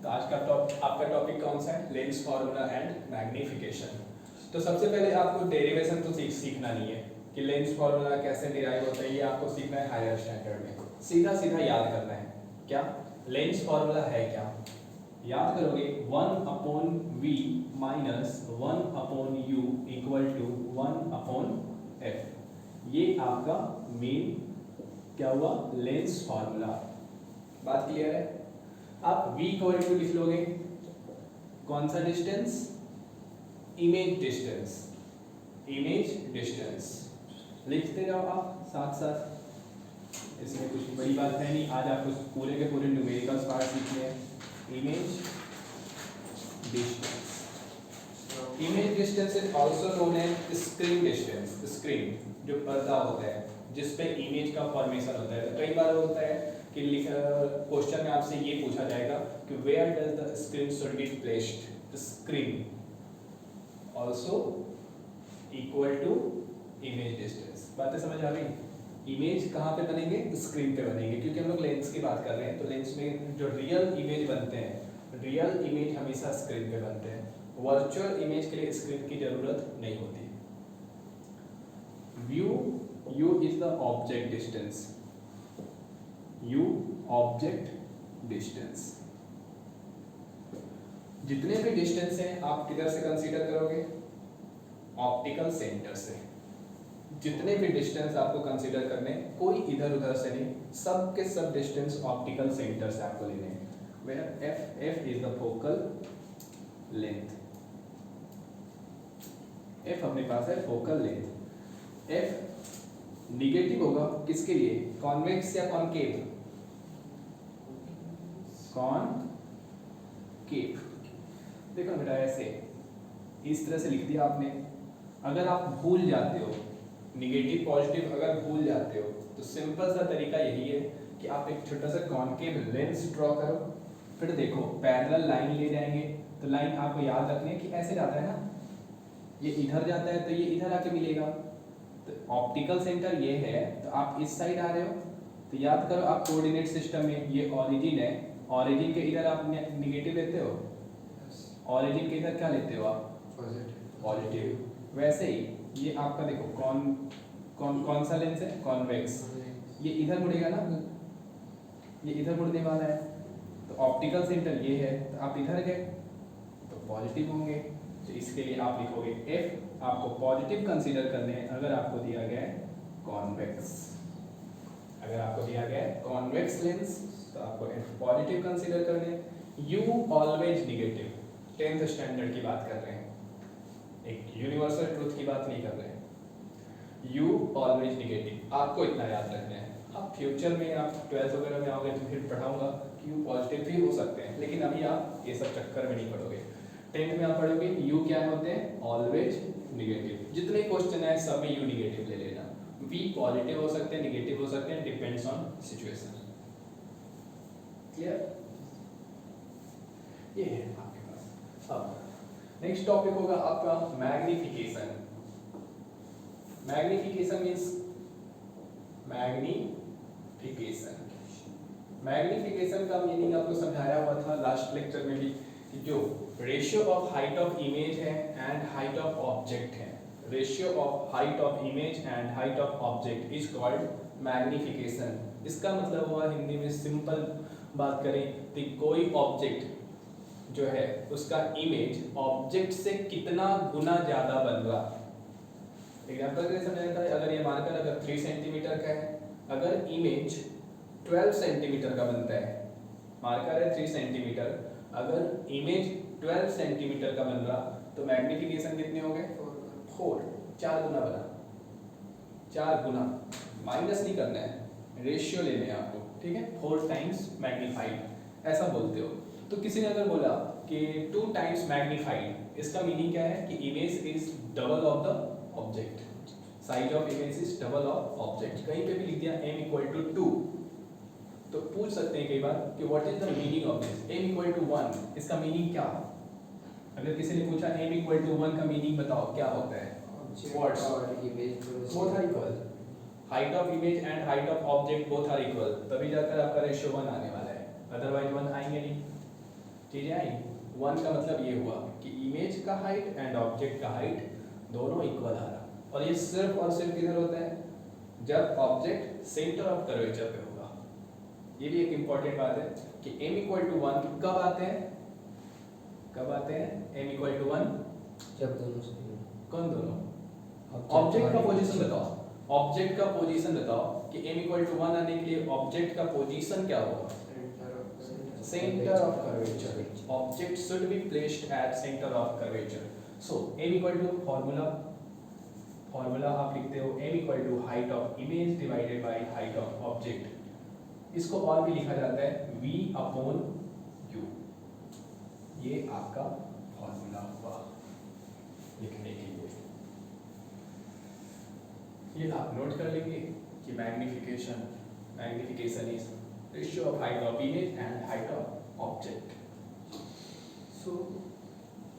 तो आज का आपका टॉपिक कौन सा है? Lens formula and magnification. तो सबसे पहले आपको डेरिवेशन तो सीखना नहीं है कि लेंस फार्मूला कैसे डिराइव होता है, ये आपको सीखना है हायर स्टैंडर्ड में। सीधा सीधा याद करना है। क्या लेंस फार्मूला है? क्या याद करोगे? 1/v minus 1/u equal to 1/f। ये आपका मेन क्या हुआ? Lens formula. बात क्लियर है? आप v इक्वल टू लिख लोगे कौन सा distance? Image distance. Image distance लिखते जाओ आप साथ साथ, इसमें कुछ बड़ी बात है नहीं। आज आपको पूरे के पूरे न्यूमेरिकल्स पार्ट सीखने हैं। Image distance, image distance is also known as screen distance. Screen जो पर्दा होता है जिस पे इमेज का फॉर्मेशन होता है। तो कई बार होता है कि क्वेश्चन में आपसे ये पूछा जाएगा कि where does the screen should be placed? Screen also equal to image distance. बातें समझ आ गई? इमेज कहाँ पे बनेंगे? स्क्रीन पे बनेंगे, क्योंकि हम लोग लेंस की बात कर रहे हैं। तो लेंस में जो रियल इमेज बनते हैं, रियल इमेज हमेशा स्क्रीन पे बनते हैं। वर्चुअल इमेज के लिए स्क्रीन की जरूरत नहीं होती। View, u is the object distance, u object distance। जितने भी डिस्टेंस हैं आप किधर से कंसीडर करोगे? ऑप्टिकल सेंटर से। जितने भी डिस्टेंस आपको कंसीडर करने, कोई इधर उधर से नहीं, सब के सब डिस्टेंस ऑप्टिकल सेंटर से आपको लेने हैं। where f is the focal length, f अपने पास है फोकल लेंथ। f निगेटिव होगा किसके लिए? कॉन्वेक्स या कॉनकेव? कॉनकेव। देखो बेटा ऐसे इस तरह से लिख दिया आपने। अगर आप भूल जाते हो निगेटिव पॉजिटिव, अगर भूल जाते हो तो सिंपल सा तरीका यही है कि आप एक छोटा सा कॉनकेव लेंस ड्रॉ करो। फिर देखो पैरेलल लाइन ले जाएंगे तो लाइन आपको याद रखनी है कि ऐसे जाता है ना, ये इधर जाता है तो ये इधर आके मिलेगा। तो ऑप्टिकल सेंटर ये है, तो आप इस साइड आ रहे हो तो याद करो आप कोऑर्डिनेट सिस्टम में ये ओरिजिन है, ओरिजिन के इधर आप नेगेटिव लेते हो, ओरिजिन के इधर क्या लेते हो आप? पॉजिटिव। वैसे ही ये आपका देखो कौन सा लेंस है? कॉन्वेक्स। ये इधर मुड़ेगा ना, ये इधर मुड़ने वाला है। तो ऑप्टिकल सेंटर ये है, तो आप इधर गए तो पॉजिटिव होंगे। तो इसके लिए आप लिखोगे f आपको पॉजिटिव कंसीडर करने हैं अगर आपको दिया गया है कॉन्वेक्स। अगर आपको दिया गया है कॉन्वेक्स लेंस तो आपको f पॉजिटिव कंसीडर करने हैं। u always negative. 10th standard की बात कर रहे हैं, एक यूनिवर्सल ट्रूथ की बात नहीं कर रहे हैं। u ऑलवेज निगेटिव, आपको इतना याद रखना है। आप फ्यूचर में आप 12th वगैरह में आओगे तो फिर पढ़ाऊंगा कि u पॉजिटिव भी हो सकते हैं, लेकिन अभी आप ये सब चक्कर में नहीं पढ़ोगे। 10th में आप पढ़ोगे u क्या होते हैं? Always negative. जितने क्वेश्चन है सब में u निगेटिव ले लेना। v पॉजिटिव हो सकते हैं, निगेटिव हो सकते हैं, डिपेंड्स ऑन सिचुएशन। क्लियर? ये है आपके पास। अब नेक्स्ट टॉपिक होगा आपका मैग्निफिकेशन। मैग्निफिकेशन मींस मैग्निफिकेशन का मीनिंग आपको समझाया हुआ था लास्ट लेक्चर में भी कि जो ratio of height of image है एंड हाइट ऑफ ऑब्जेक्ट है, ratio of height of image and height of object is called magnification. इसका मतलब हुआ हिंदी में सिंपल बात करें तो कोई ऑब्जेक्ट जो है उसका इमेज ऑब्जेक्ट से कितना गुना ज्यादा बन रहा। एग्जाम्पल के लिए समझाया था, अगर ये मार्कर अगर 3 सेंटीमीटर का है, अगर इमेज 12 सेंटीमीटर का बनता है, मार्कर है 3 सेंटीमीटर, अगर इमेज 12 सेंटीमीटर का बन रहा तो मैग्निफिकेशन कितने हो गए? 4, 4 गुना बना। 4 गुना, माइनस नहीं करना है, रेशियो लेने हैं आपको, ठीक है? 4 टाइम्स मैग्नीफाइड ऐसा बोलते हो। तो किसी ने अगर बोला कि 2 टाइम्स मैग्नीफाइड, इसका मीनिंग क्या है कि image is double of the object, size of image is double of object. कहीं पे भी लिख दिया m इक्वल टू 2 तो पूछ सकते हैं कई बार कि what is the meaning of this? m equal to 1, इसका मीनिंग क्या? अगर किसी ने पूछा m इक्वल टू 1 का मीनिंग बताओ क्या होता है? What's both are equal, height of image and height of object both are equal, तभी जाकर आपका रेशियो 1 आने वाला है, अदरवाइज 1 आएंगे नहीं। चीजें आई। 1 का मतलब ये हुआ कि इमेज का हाइट एंड ऑब्जेक्ट का हाइट दोनों इक्वल आ रहा, और ये सिर्फ और सिर्फ किधर होता है, जब ऑब्जेक्ट सेंटर ऑफ कर्वेचर पे होगा। ये भी एक इंपॉर्टेंट बात है कि m इक्वल टू 1 कब आते हैं, कब आते हैं m इक्वल टू 1, जब दोनों सेम, कौन दोनों, ऑब्जेक्ट का पोजीशन बताओ, ऑब्जेक्ट का पोजीशन बताओ कि m इक्वल टू 1 आने के लिए ऑब्जेक्ट का पोजीशन क्या होगा, center of curvature. Object should be placed at center of curvature. So m equal to formula आप लिखते हो m equal to height of image divided by height of object. इसको और भी लिखा जाता है v upon u. ये आपका फॉर्मूला हुआ लिखने के लिए। ये आप नोट कर लेंगे कि magnification is ratio of height of image and height of object. So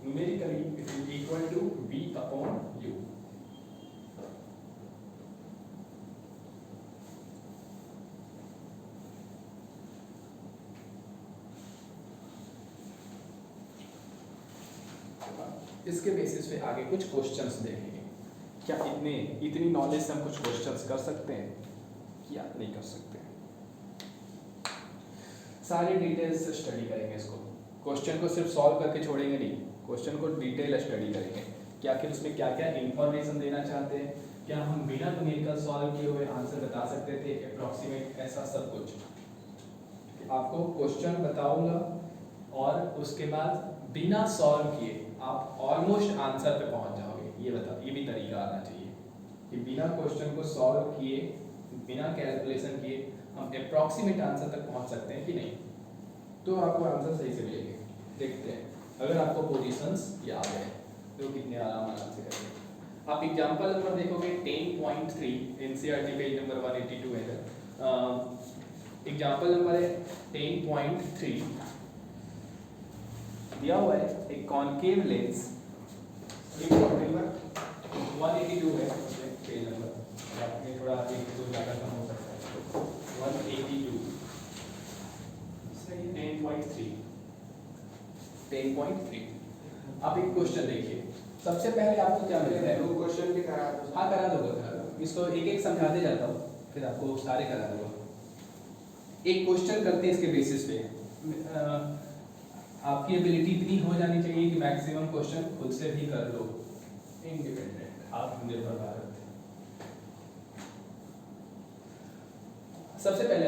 numerically it is equal to v upon u. इसके बेसिस पे आगे कुछ क्वेश्चंस देखेंगे। क्या इतनी नॉलेज से हम कुछ क्वेश्चंस कर सकते हैं, क्या नहीं कर सकते हैं? सारे डिटेल्स से स्टडी करेंगे इसको, क्वेश्चन को सिर्फ सॉल्व करके छोड़ेंगे नहीं, क्वेश्चन को डिटेल स्टडी करेंगे कि आखिर उसमें क्या क्या इंफॉर्मेशन देना चाहते हैं, क्या हम बिना न्यूमेरिकल सॉल्व किए हुए आंसर बता सकते थे, अप्रॉक्सीमेट, ऐसा सब कुछ आपको क्वेश्चन बताऊंगा और उसके बाद बिना सॉल्व किए आप ऑलमोस्ट आंसर पे पहुंच जाओगे। ये भी तरीका आना चाहिए कि बिना क्वेश्चन को सॉल्व किए, बिना कैलकुलेशन किए हम अप्रॉक्सीमेट आंसर तक पहुंच सकते हैं कि नहीं, तो आपको आंसर सही से मिलेंगे। देखते हैं अगर आपको पोजीशंस याद है तो कितने आराम से करेंगे। आप एग्जांपल नंबर देखोगे 10.3 एनसीईआरटी पेज नंबर 182 है। एग्जांपल नंबर है 10.3, दिया हुआ है एक कॉनकेव लेंस, 182 है पेज नंबर, आपने थोड़ा एक दो ज़्यादा कम हो सकता है, 182 सही, 10.3। आप एक क्वेश्चन देखिए, सबसे पहले आपको क्या मिलता है, क्वेश्चन भी करा दो। हाँ करा दूंगा, इसको एक एक समझाते जाता हूँ फिर आपको सारे करा दूंगा। एक क्वेश्चन करते हैं इसके बेसिस पे, आपकी एबिलिटी इतनी हो जानी चाहिए कि मैक्सिमम क्वेश्चन खुद से भी कर लो, इंडिपेंडेंट, आत्मनिर्भर भारत। सबसे पहले